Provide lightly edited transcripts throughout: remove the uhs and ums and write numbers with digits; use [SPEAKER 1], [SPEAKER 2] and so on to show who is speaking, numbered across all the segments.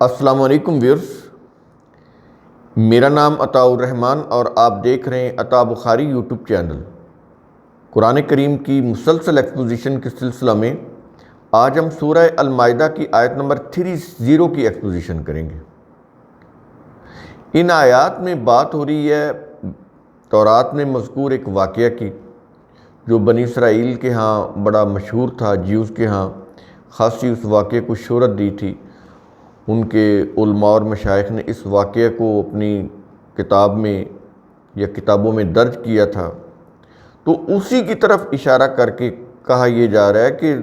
[SPEAKER 1] السلام علیکم ویورز، میرا نام عطاء الرحمن اور آپ دیکھ رہے ہیں عطاء بخاری یوٹیوب چینل۔ قرآن کریم کی مسلسل ایکسپوزیشن کے سلسلہ میں آج ہم سورہ المائدہ کی آیت نمبر 30 کی ایکسپوزیشن کریں گے۔ ان آیات میں بات ہو رہی ہے تورات میں مذکور ایک واقعہ کی، جو بنی اسرائیل کے ہاں بڑا مشہور تھا، جیوز کے ہاں خاصی اس واقعے کو شہرت دی تھی۔ ان کے علماء اور مشائخ نے اس واقعے کو اپنی کتاب میں یا کتابوں میں درج کیا تھا، تو اسی کی طرف اشارہ کر کے کہا یہ جا رہا ہے کہ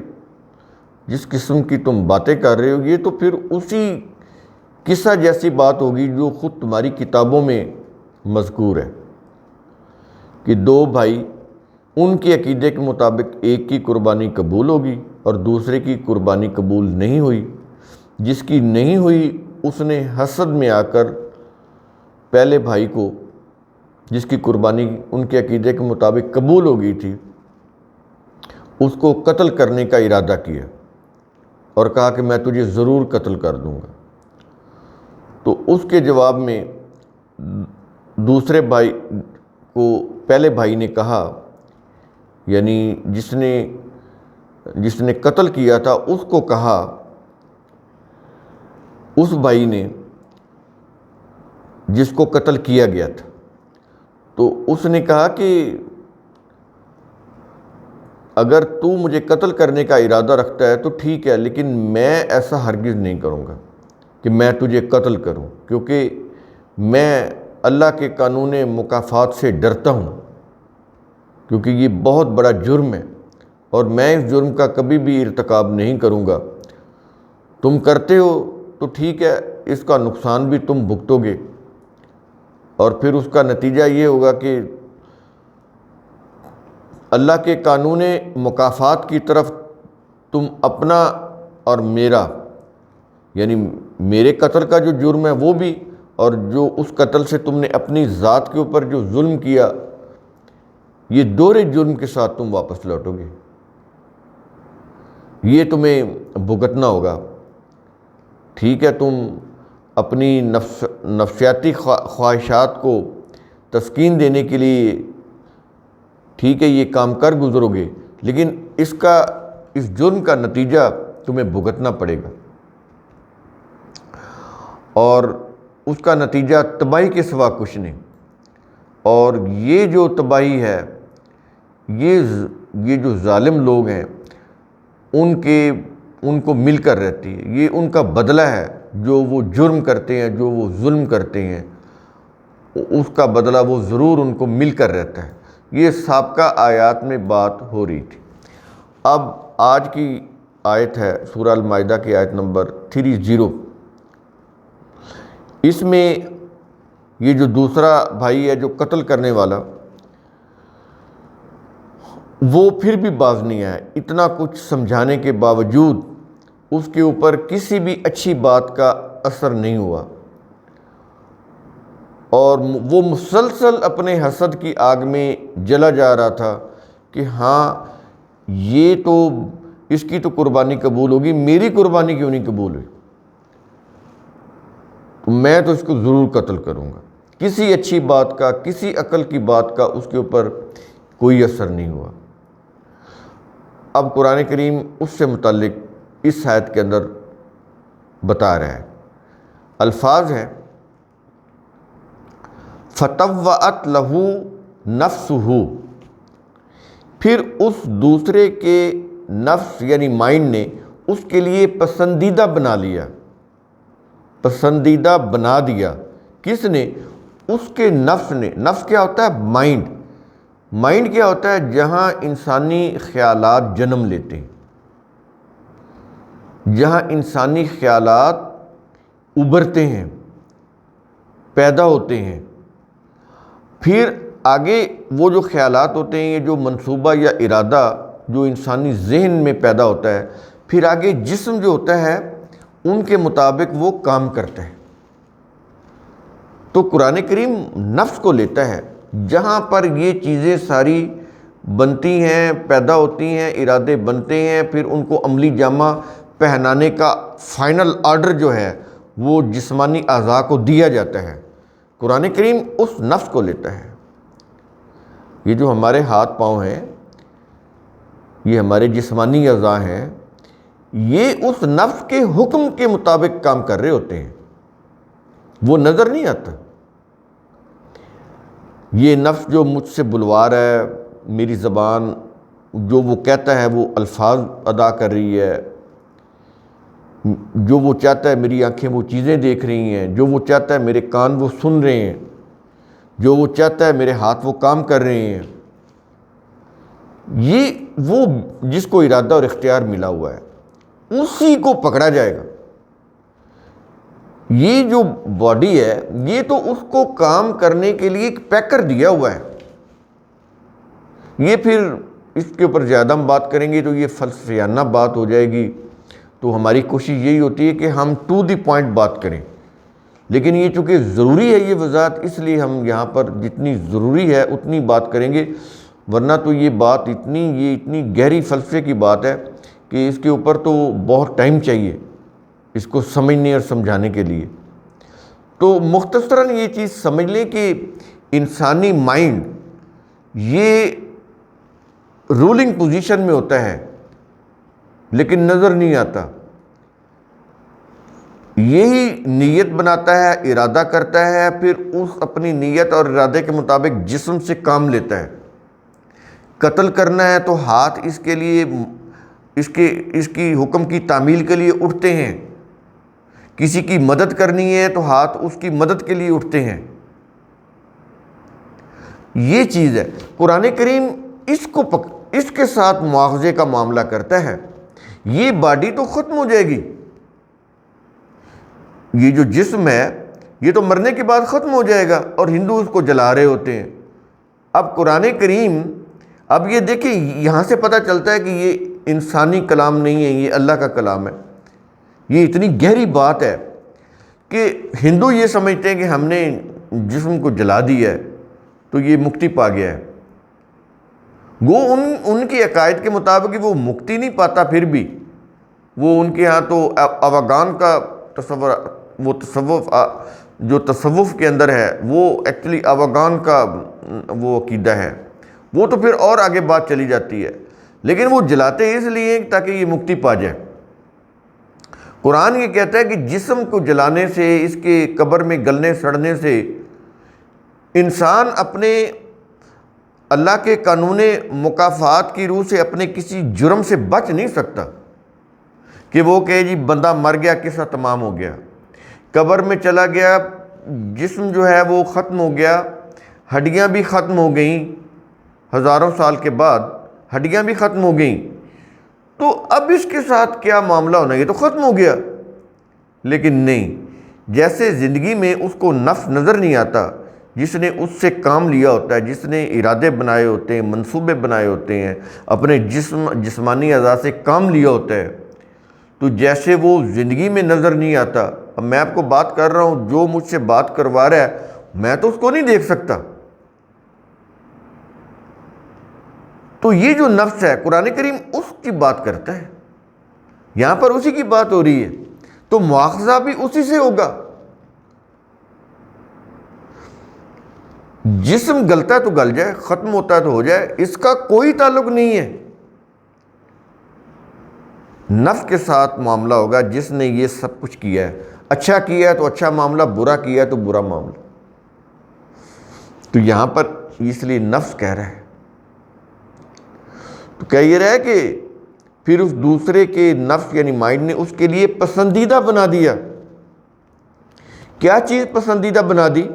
[SPEAKER 1] جس قسم کی تم باتیں کر رہے ہو، یہ تو پھر اسی قصہ جیسی بات ہوگی جو خود تمہاری کتابوں میں مذکور ہے کہ دو بھائی، ان کے عقیدے کے مطابق ایک کی قربانی قبول ہوگی اور دوسرے کی قربانی قبول نہیں ہوئی۔ جس کی نہیں ہوئی اس نے حسد میں آ کر پہلے بھائی کو، جس کی قربانی ان کے عقیدے کے مطابق قبول ہو گئی تھی، اس کو قتل کرنے کا ارادہ کیا اور کہا کہ میں تجھے ضرور قتل کر دوں گا۔ تو اس کے جواب میں دوسرے بھائی کو پہلے بھائی نے کہا، یعنی جس نے قتل کیا تھا اس کو کہا، اس بھائی نے جس کو قتل کیا گیا تھا، تو اس نے کہا کہ اگر تو مجھے قتل کرنے کا ارادہ رکھتا ہے تو ٹھیک ہے، لیکن میں ایسا ہرگز نہیں کروں گا کہ میں تجھے قتل کروں، کیونکہ میں اللہ کے قانون مکافات سے ڈرتا ہوں، کیونکہ یہ بہت بڑا جرم ہے اور میں اس جرم کا کبھی بھی ارتکاب نہیں کروں گا۔ تم کرتے ہو تو ٹھیک ہے، اس کا نقصان بھی تم بھگتو گے، اور پھر اس کا نتیجہ یہ ہوگا کہ اللہ کے قانون مکافات کی طرف تم اپنا اور میرا، یعنی میرے قتل کا جو جرم ہے وہ بھی، اور جو اس قتل سے تم نے اپنی ذات کے اوپر جو ظلم کیا، یہ دوہرے جرم کے ساتھ تم واپس لوٹو گے، یہ تمہیں بھگتنا ہوگا۔ ٹھیک ہے، تم اپنی نفسیاتی خواہشات کو تسکین دینے کے لیے ٹھیک ہے یہ کام کر گزرو گے، لیکن اس جرم کا نتیجہ تمہیں بھگتنا پڑے گا، اور اس کا نتیجہ تباہی کے سوا کچھ نہیں۔ اور یہ جو تباہی ہے، یہ جو ظالم لوگ ہیں ان کو مل کر رہتی ہے، یہ ان کا بدلہ ہے، جو وہ جرم کرتے ہیں، جو وہ ظلم کرتے ہیں، اس کا بدلہ وہ ضرور ان کو مل کر رہتا ہے۔ یہ سابقہ آیات میں بات ہو رہی تھی۔ اب آج کی آیت ہے سورہ المائدہ کی آیت نمبر 30۔ اس میں یہ جو دوسرا بھائی ہے جو قتل کرنے والا، وہ پھر بھی باز نہیں آیا۔ اتنا کچھ سمجھانے کے باوجود اس کے اوپر کسی بھی اچھی بات کا اثر نہیں ہوا، اور وہ مسلسل اپنے حسد کی آگ میں جلا جا رہا تھا کہ ہاں یہ تو اس کی تو قربانی قبول ہوگی، میری قربانی کیوں نہیں قبول ہوئی؟ تو میں تو اس کو ضرور قتل کروں گا۔ کسی اچھی بات کا، کسی عقل کی بات کا اس کے اوپر کوئی اثر نہیں ہوا۔ اب قرآن کریم اس سے متعلق اس آیت کے اندر بتا رہا ہے، الفاظ ہیں فَطَوَّعَتْ لَهُ نَفْسُهُ، پھر اس دوسرے کے نفس یعنی مائنڈ نے اس کے لیے پسندیدہ بنا لیا، پسندیدہ بنا دیا۔ کس نے؟ اس کے نفس نے۔ نفس کیا ہوتا ہے؟ مائنڈ۔ مائنڈ کیا ہوتا ہے؟ جہاں انسانی خیالات جنم لیتے ہیں، جہاں انسانی خیالات ابھرتے ہیں، پیدا ہوتے ہیں، پھر آگے وہ جو خیالات ہوتے ہیں، یہ جو منصوبہ یا ارادہ جو انسانی ذہن میں پیدا ہوتا ہے، پھر آگے جسم جو ہوتا ہے ان کے مطابق وہ کام کرتا ہے۔ تو قرآن کریم نفس کو لیتا ہے، جہاں پر یہ چیزیں ساری بنتی ہیں، پیدا ہوتی ہیں، ارادے بنتے ہیں، پھر ان کو عملی جامہ پہنانے کا فائنل آرڈر جو ہے وہ جسمانی اعضاء کو دیا جاتا ہے، قرآن کریم اس نفس کو لیتا ہے۔ یہ جو ہمارے ہاتھ پاؤں ہیں، یہ ہمارے جسمانی اعضاء ہیں، یہ اس نفس کے حکم کے مطابق کام کر رہے ہوتے ہیں، وہ نظر نہیں آتا۔ یہ نفس جو مجھ سے بلوا رہا ہے، میری زبان جو وہ کہتا ہے وہ الفاظ ادا کر رہی ہے، جو وہ چاہتا ہے میری آنکھیں وہ چیزیں دیکھ رہی ہیں، جو وہ چاہتا ہے میرے کان وہ سن رہے ہیں، جو وہ چاہتا ہے میرے ہاتھ وہ کام کر رہے ہیں۔ یہ وہ جس کو ارادہ اور اختیار ملا ہوا ہے، اسی کو پکڑا جائے گا۔ یہ جو باڈی ہے، یہ تو اس کو کام کرنے کے لیے ایک پیکر دیا ہوا ہے۔ یہ پھر اس کے اوپر زیادہ ہم بات کریں گے تو یہ فلسفیانہ بات ہو جائے گی، تو ہماری کوشش یہی ہوتی ہے کہ ہم ٹو دی پوائنٹ بات کریں، لیکن یہ چونکہ ضروری ہے یہ وضاحت، اس لیے ہم یہاں پر جتنی ضروری ہے اتنی بات کریں گے، ورنہ تو یہ بات اتنی گہری فلسفے کی بات ہے کہ اس کے اوپر تو بہت ٹائم چاہیے اس کو سمجھنے اور سمجھانے کے لیے۔ تو مختصراً یہ چیز سمجھ لیں کہ انسانی مائنڈ یہ رولنگ پوزیشن میں ہوتا ہے لیکن نظر نہیں آتا۔ یہی نیت بناتا ہے، ارادہ کرتا ہے، پھر اس اپنی نیت اور ارادے کے مطابق جسم سے کام لیتا ہے۔ قتل کرنا ہے تو ہاتھ اس کے لیے اس کی حکم کی تعمیل کے لیے اٹھتے ہیں، کسی کی مدد کرنی ہے تو ہاتھ اس کی مدد کے لیے اٹھتے ہیں۔ یہ چیز ہے قرآن کریم اس کے ساتھ مواخذے کا معاملہ کرتا ہے۔ یہ باڈی تو ختم ہو جائے گی، یہ جو جسم ہے یہ تو مرنے کے بعد ختم ہو جائے گا، اور ہندو اس کو جلا رہے ہوتے ہیں۔ اب قرآن کریم، اب یہ دیکھیں یہاں سے پتہ چلتا ہے کہ یہ انسانی کلام نہیں ہے، یہ اللہ کا کلام ہے۔ یہ اتنی گہری بات ہے کہ ہندو یہ سمجھتے ہیں کہ ہم نے جسم کو جلا دیا ہے تو یہ مکتی پا گیا ہے۔ وہ ان کے عقائد کے مطابق وہ مکتی نہیں پاتا، پھر بھی وہ ان کے ہاں تو اوگان کا تصور، وہ تصوف جو تصوف کے اندر ہے وہ ایکچولی اوگان کا وہ عقیدہ ہے، وہ تو پھر اور آگے بات چلی جاتی ہے، لیکن وہ جلاتے اس لیے تاکہ یہ مکتی پا جائے۔ قرآن یہ کہتا ہے کہ جسم کو جلانے سے، اس کے قبر میں گلنے سڑنے سے انسان اپنے اللہ کے قانون مکافات کی روح سے اپنے کسی جرم سے بچ نہیں سکتا کہ وہ کہے جی بندہ مر گیا، قصہ تمام ہو گیا، قبر میں چلا گیا، جسم جو ہے وہ ختم ہو گیا، ہڈیاں بھی ختم ہو گئیں، ہزاروں سال کے بعد ہڈیاں بھی ختم ہو گئیں، تو اب اس کے ساتھ کیا معاملہ ہونا، یہ تو ختم ہو گیا۔ لیکن نہیں، جیسے زندگی میں اس کو نفس نظر نہیں آتا، جس نے اس سے کام لیا ہوتا ہے، جس نے ارادے بنائے ہوتے ہیں، منصوبے بنائے ہوتے ہیں، اپنے جسمانی اعضاء سے کام لیا ہوتا ہے، تو جیسے وہ زندگی میں نظر نہیں آتا، اب میں آپ کو بات کر رہا ہوں، جو مجھ سے بات کروا رہا ہے میں تو اس کو نہیں دیکھ سکتا۔ تو یہ جو نفس ہے قرآن کریم اس کی بات کرتا ہے، یہاں پر اسی کی بات ہو رہی ہے، تو مواخذہ بھی اسی سے ہوگا۔ جسم گلتا ہے تو گل جائے، ختم ہوتا ہے تو ہو جائے، اس کا کوئی تعلق نہیں ہے۔ نفس کے ساتھ معاملہ ہوگا جس نے یہ سب کچھ کیا ہے، اچھا کیا ہے تو اچھا معاملہ، برا کیا ہے تو برا معاملہ۔ تو یہاں پر اس لیے نفس کہہ رہا ہے، تو کہہ یہ رہا ہے کہ پھر اس دوسرے کے نفس یعنی مائنڈ نے اس کے لیے پسندیدہ بنا دیا۔ کیا چیز پسندیدہ بنا دی؟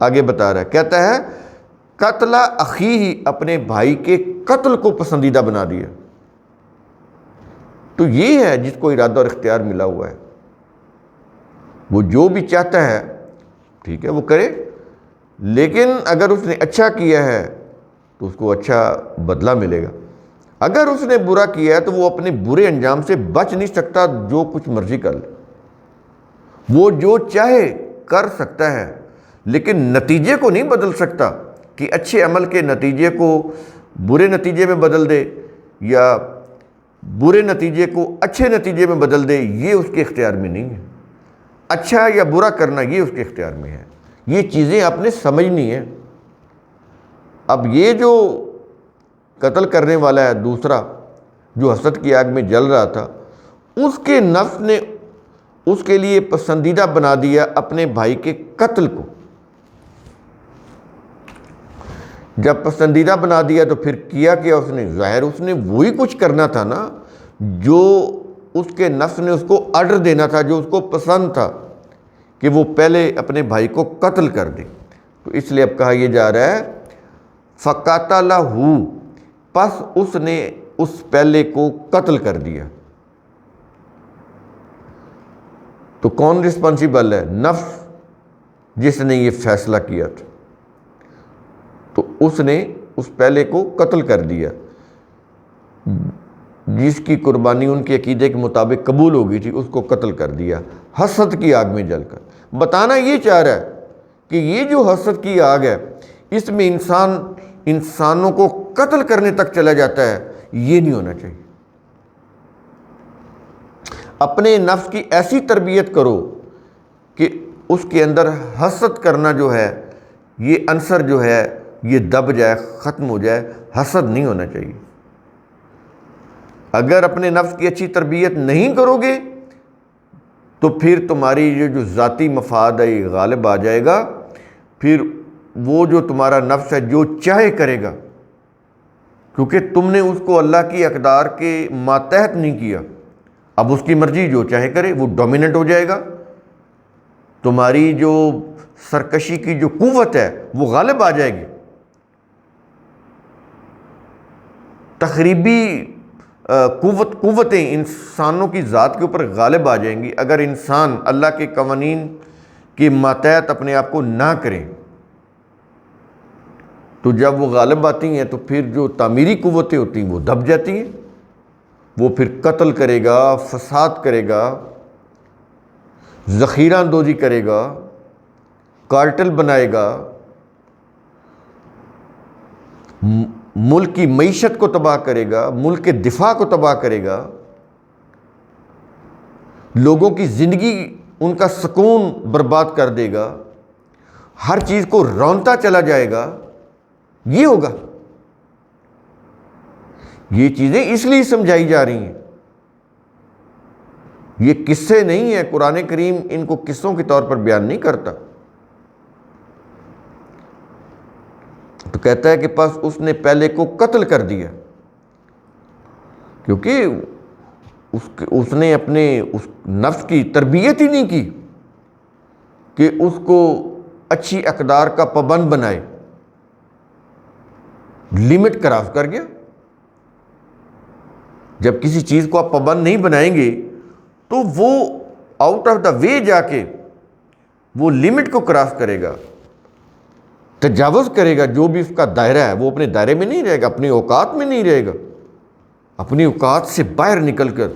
[SPEAKER 1] آگے بتا رہا ہے، کہتا ہے قتل اخیہ، اپنے بھائی کے قتل کو پسندیدہ بنا دیا۔ تو یہ ہے جس کو ارادہ اور اختیار ملا ہوا ہے، وہ جو بھی چاہتا ہے ٹھیک ہے وہ کرے، لیکن اگر اس نے اچھا کیا ہے تو اس کو اچھا بدلہ ملے گا، اگر اس نے برا کیا ہے تو وہ اپنے برے انجام سے بچ نہیں سکتا، جو کچھ مرضی کر لے، وہ جو چاہے کر سکتا ہے لیکن نتیجے کو نہیں بدل سکتا کہ اچھے عمل کے نتیجے کو برے نتیجے میں بدل دے یا برے نتیجے کو اچھے نتیجے میں بدل دے، یہ اس کے اختیار میں نہیں ہے۔ اچھا یا برا کرنا یہ اس کے اختیار میں ہے. یہ چیزیں آپ نے سمجھنی ہیں. اب یہ جو قتل کرنے والا ہے دوسرا جو حسد کی آگ میں جل رہا تھا، اس کے نفس نے اس کے لیے پسندیدہ بنا دیا اپنے بھائی کے قتل کو. جب پسندیدہ بنا دیا تو پھر کیا اس نے، ظاہر اس نے وہی کچھ کرنا تھا نا جو اس کے نفس نے اس کو آرڈر دینا تھا، جو اس کو پسند تھا کہ وہ پہلے اپنے بھائی کو قتل کر دے. تو اس لیے اب کہا یہ جا رہا ہے فَقَتَلَهُ، پس اس نے اس پہلے کو قتل کر دیا. تو کون رسپانسیبل ہے؟ نفس جس نے یہ فیصلہ کیا تھا. تو اس نے اس پہلے کو قتل کر دیا جس کی قربانی ان کے عقیدے کے مطابق قبول ہو گئی تھی، اس کو قتل کر دیا حسد کی آگ میں جل کر. بتانا یہ چاہ رہا ہے کہ یہ جو حسد کی آگ ہے اس میں انسانوں کو قتل کرنے تک چلا جاتا ہے. یہ نہیں ہونا چاہیے. اپنے نفس کی ایسی تربیت کرو کہ اس کے اندر حسد کرنا جو ہے، یہ عنصر جو ہے یہ دب جائے، ختم ہو جائے. حسد نہیں ہونا چاہیے. اگر اپنے نفس کی اچھی تربیت نہیں کرو گے تو پھر تمہاری یہ جو ذاتی مفاد ہے یہ غالب آ جائے گا. پھر وہ جو تمہارا نفس ہے جو چاہے کرے گا، کیونکہ تم نے اس کو اللہ کی اقدار کے ماتحت نہیں کیا. اب اس کی مرضی جو چاہے کرے، وہ ڈومیننٹ ہو جائے گا. تمہاری جو سرکشی کی جو قوت ہے وہ غالب آ جائے گی. تخریبی قوتیں انسانوں کی ذات کے اوپر غالب آ جائیں گی اگر انسان اللہ کے قوانین کے ماتحت اپنے آپ کو نہ کریں. تو جب وہ غالب آتی ہیں تو پھر جو تعمیری قوتیں ہوتی ہیں وہ دب جاتی ہیں. وہ پھر قتل کرے گا، فساد کرے گا، ذخیرہ اندوزی کرے گا، کارٹل بنائے گا، ملک کی معیشت کو تباہ کرے گا، ملک کے دفاع کو تباہ کرے گا، لوگوں کی زندگی، ان کا سکون برباد کر دے گا، ہر چیز کو رونتا چلا جائے گا. یہ ہوگا. یہ چیزیں اس لیے سمجھائی جا رہی ہیں. یہ قصے نہیں ہیں. قرآن کریم ان کو قصوں کے طور پر بیان نہیں کرتا. تو کہتا ہے کہ پس اس نے پہلے کو قتل کر دیا، کیونکہ اس نے اپنے اس نفس کی تربیت ہی نہیں کی کہ اس کو اچھی اقدار کا پابند بنائے. لمٹ کراس کر گیا. جب کسی چیز کو آپ پابند نہیں بنائیں گے تو وہ آؤٹ آف دا وے جا کے وہ لمٹ کو کراس کرے گا، تجاوز کرے گا. جو بھی اس کا دائرہ ہے وہ اپنے دائرے میں نہیں رہے گا، اپنی اوقات میں نہیں رہے گا. اپنی اوقات سے باہر نکل کر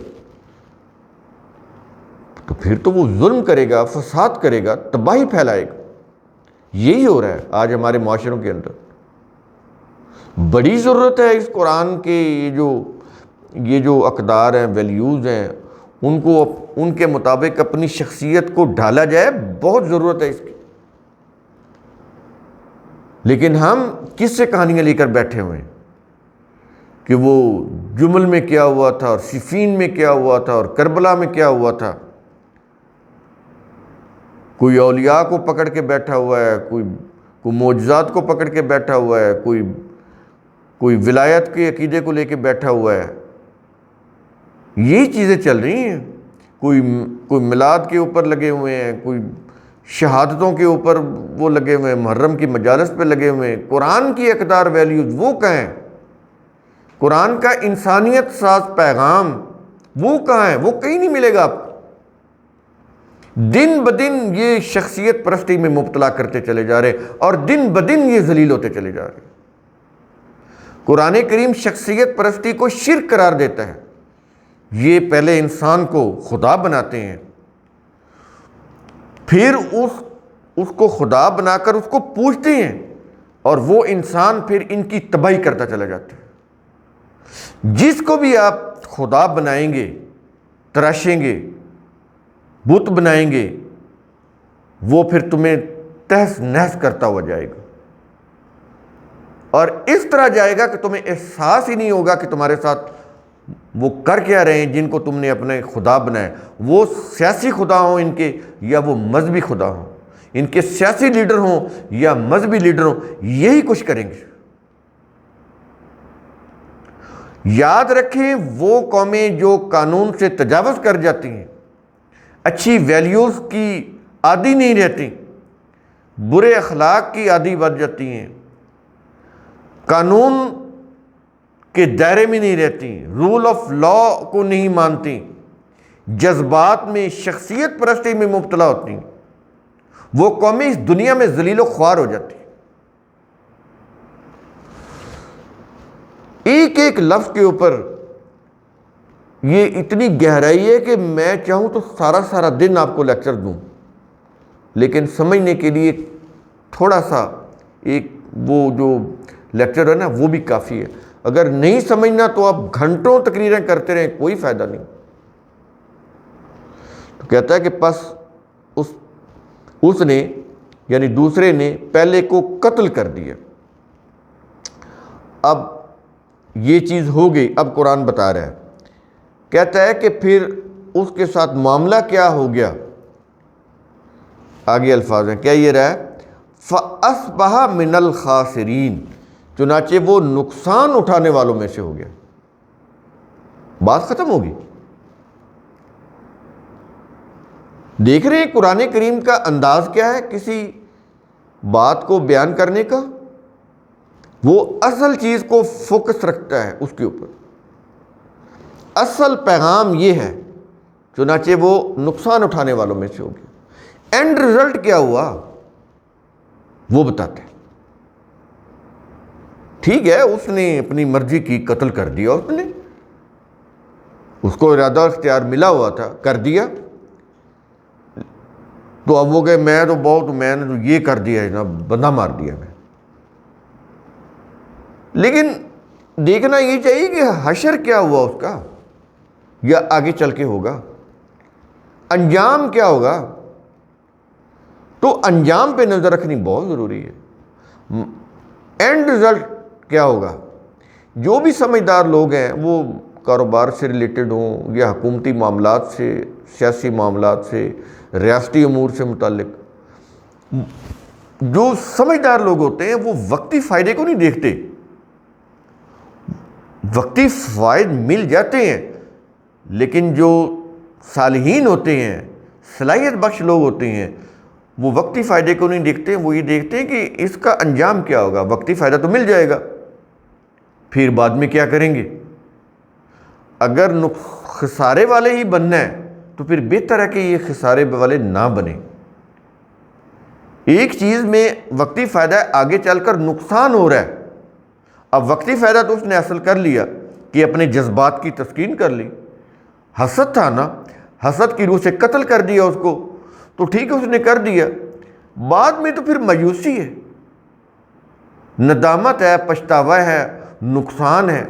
[SPEAKER 1] تو پھر تو وہ ظلم کرے گا، فساد کرے گا، تباہی پھیلائے گا. یہی ہو رہا ہے آج ہمارے معاشروں کے اندر. بڑی ضرورت ہے اس قرآن کے یہ جو اقدار ہیں، ویلیوز ہیں، ان کو ان کے مطابق اپنی شخصیت کو ڈھالا جائے. بہت ضرورت ہے اس کی. لیکن ہم کس سے کہانیاں لے کر بیٹھے ہوئے ہیں کہ وہ جمل میں کیا ہوا تھا اور صفین میں کیا ہوا تھا اور کربلا میں کیا ہوا تھا. کوئی اولیاء کو پکڑ کے بیٹھا ہوا ہے، کوئی معجزات کو پکڑ کے بیٹھا ہوا ہے، کوئی ولایت کے عقیدے کو لے کے بیٹھا ہوا ہے. یہی چیزیں چل رہی ہیں. کوئی میلاد کے اوپر لگے ہوئے ہیں، کوئی شہادتوں کے اوپر وہ لگے ہوئے ہیں، محرم کی مجالس پہ لگے ہوئے ہیں. قرآن کی اقدار ویلیوز وہ کہاں ہیں؟ قرآن کا انسانیت ساز پیغام وہ کہاں ہے؟ وہ کہیں نہیں ملے گا آپ کو. دن بدن یہ شخصیت پرستی میں مبتلا کرتے چلے جا رہے اور دن بدن یہ ذلیل ہوتے چلے جا رہے. قرآن کریم شخصیت پرستی کو شرک قرار دیتا ہے. یہ پہلے انسان کو خدا بناتے ہیں، پھر اس کو خدا بنا کر اس کو پوجتے ہیں، اور وہ انسان پھر ان کی تباہی کرتا چلا جاتا ہے. جس کو بھی آپ خدا بنائیں گے، تراشیں گے، بت بنائیں گے، وہ پھر تمہیں تہس نہس کرتا ہوا جائے گا، اور اس طرح جائے گا کہ تمہیں احساس ہی نہیں ہوگا کہ تمہارے ساتھ وہ کر کیا رہے ہیں جن کو تم نے اپنے خدا بنایا، وہ سیاسی خدا ہوں ان کے یا وہ مذہبی خدا ہوں، ان کے سیاسی لیڈر ہوں یا مذہبی لیڈر ہوں، یہی کچھ کریں گے۔ یاد رکھیں، وہ قومیں جو قانون سے تجاوز کر جاتی ہیں، اچھی ویلیوز کی عادی نہیں رہتی، برے اخلاق کی عادی بن جاتی ہیں، قانون کے دائرے میں نہیں رہتی، رول آف لا کو نہیں مانتی، جذبات میں، شخصیت پرستی میں مبتلا ہوتی ہیں، وہ قومیں اس دنیا میں ذلیل و خوار ہو جاتی ہیں۔ ایک ایک لفظ کے اوپر یہ اتنی گہرائی ہے کہ میں چاہوں تو سارا دن آپ کو لیکچر دوں، لیکن سمجھنے کے لیے تھوڑا سا ایک وہ جو لیکچر ہے نا وہ بھی کافی ہے۔ اگر نہیں سمجھنا تو آپ گھنٹوں تقریریں کرتے رہیں، کوئی فائدہ نہیں۔ تو کہتا ہے کہ پس اس نے یعنی دوسرے نے پہلے کو قتل کر دیا۔ اب یہ چیز ہو گئی، اب قرآن بتا رہا ہے، کہتا ہے کہ پھر اس کے ساتھ معاملہ کیا ہو گیا۔ آگے الفاظ ہیں، کیا یہ رہا ہے؟ فَأَصْبَحَ مِنَ الْخَاسِرِينَ، چنانچہ وہ نقصان اٹھانے والوں میں سے ہو گیا۔ بات ختم ہوگی۔ دیکھ رہے ہیں قرآن کریم کا انداز کیا ہے کسی بات کو بیان کرنے کا؟ وہ اصل چیز کو فوکس رکھتا ہے اس کے اوپر، اصل پیغام یہ ہے، چنانچہ وہ نقصان اٹھانے والوں میں سے ہو گیا۔ اینڈ رزلٹ کیا ہوا وہ بتاتے ہیں۔ ٹھیک ہے، اس نے اپنی مرضی کی، قتل کر دیا، اس کو ارادہ اختیار ملا ہوا تھا، کر دیا، تو اب وہ کہ میں نے تو یہ کر دیا ہے نا، بندہ مار دیا میں۔ لیکن دیکھنا یہ چاہیے کہ حشر کیا ہوا اس کا، یا آگے چل کے ہوگا، انجام کیا ہوگا۔ تو انجام پہ نظر رکھنی بہت ضروری ہے۔ اینڈ رزلٹ کیا ہوگا؟ جو بھی سمجھدار لوگ ہیں، وہ کاروبار سے ریلیٹڈ ہوں یا حکومتی معاملات سے، سیاسی معاملات سے، ریاستی امور سے متعلق، جو سمجھدار لوگ ہوتے ہیں وہ وقتی فائدے کو نہیں دیکھتے۔ وقتی فوائد مل جاتے ہیں، لیکن جو صالحین ہوتے ہیں، صلاحیت بخش لوگ ہوتے ہیں، وہ وقتی فائدے کو نہیں دیکھتے، وہ یہ دیکھتے ہیں کہ اس کا انجام کیا ہوگا۔ وقتی فائدہ تو مل جائے گا، پھر بعد میں کیا کریں گے؟ اگر خسارے والے ہی بننا ہے تو پھر بہتر ہے کہ یہ خسارے والے نہ بنیں۔ ایک چیز میں وقتی فائدہ ہے، آگے چل کر نقصان ہو رہا ہے، اب وقتی فائدہ تو اس نے حاصل کر لیا کہ اپنے جذبات کی تسکین کر لی۔ حسد تھا نا، حسد کی روح سے قتل کر دیا اس کو، تو ٹھیک ہے اس نے کر دیا، بعد میں تو پھر مایوسی ہے، ندامت ہے، پچھتاوا ہے، نقصان ہے۔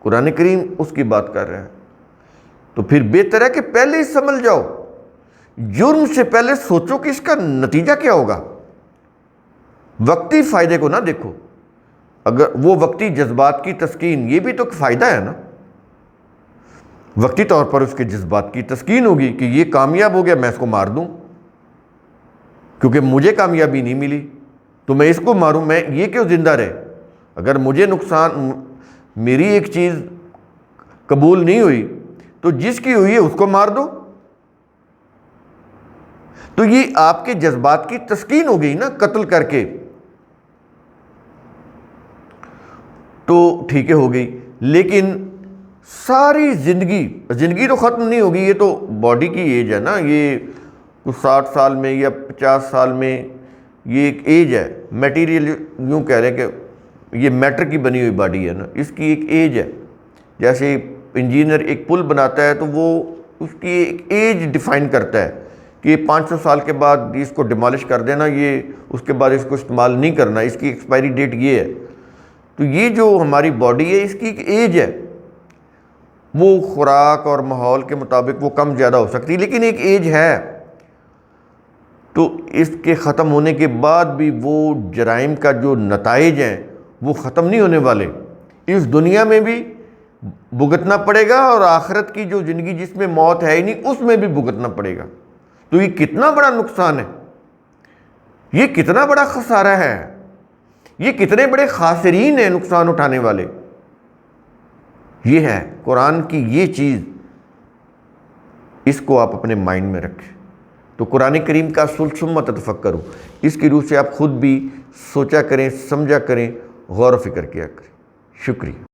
[SPEAKER 1] قرآن کریم اس کی بات کر رہا ہے۔ تو پھر بہتر ہے کہ پہلے ہی سمجھ جاؤ، جرم سے پہلے سوچو کہ اس کا نتیجہ کیا ہوگا، وقتی فائدے کو نہ دیکھو۔ اگر وہ وقتی جذبات کی تسکین، یہ بھی تو فائدہ ہے نا، وقتی طور پر اس کے جذبات کی تسکین ہوگی کہ یہ کامیاب ہو گیا، میں اس کو مار دوں کیونکہ مجھے کامیابی نہیں ملی، تو میں اس کو ماروں، میں یہ کیوں زندہ رہے؟ اگر مجھے نقصان، میری ایک چیز قبول نہیں ہوئی تو جس کی ہوئی ہے اس کو مار دو۔ تو یہ آپ کے جذبات کی تسکین ہو گئی نا قتل کر کے، تو ٹھیک ہے ہو گئی۔ لیکن ساری زندگی تو ختم نہیں ہوگی، یہ تو باڈی کی ایج ہے نا، یہ کچھ 60 سال میں یا 50 سال میں، یہ ایک ایج ہے، میٹیریل یوں کہہ رہے ہیں کہ یہ میٹر کی بنی ہوئی باڈی ہے نا، اس کی ایک ایج ہے۔ جیسے انجینئر ایک پل بناتا ہے تو وہ اس کی ایک ایج ڈیفائن کرتا ہے کہ 500 سال کے بعد اس کو ڈیمالش کر دینا، یہ اس کے بعد اس کو استعمال نہیں کرنا، اس کی ایکسپائری ڈیٹ یہ ہے۔ تو یہ جو ہماری باڈی ہے اس کی ایک ایج ہے، وہ خوراک اور ماحول کے مطابق وہ کم زیادہ ہو سکتی ہے، لیکن ایک ایج ہے۔ تو اس کے ختم ہونے کے بعد بھی وہ جرائم کا جو نتائج ہیں وہ ختم نہیں ہونے والے، اس دنیا میں بھی بھگتنا پڑے گا اور آخرت کی جو زندگی جس میں موت ہے ہی نہیں اس میں بھی بھگتنا پڑے گا۔ تو یہ کتنا بڑا نقصان ہے، یہ کتنا بڑا خسارہ ہے، یہ کتنے بڑے خاسرین ہیں نقصان اٹھانے والے۔ یہ ہے قرآن کی یہ چیز، اس کو آپ اپنے مائنڈ میں رکھیں۔ تو قرآن کریم کا اصول ثم تتفکروا، اس کی روح سے آپ خود بھی سوچا کریں، سمجھا کریں، غور و فکر کیا کریں۔ شکریہ۔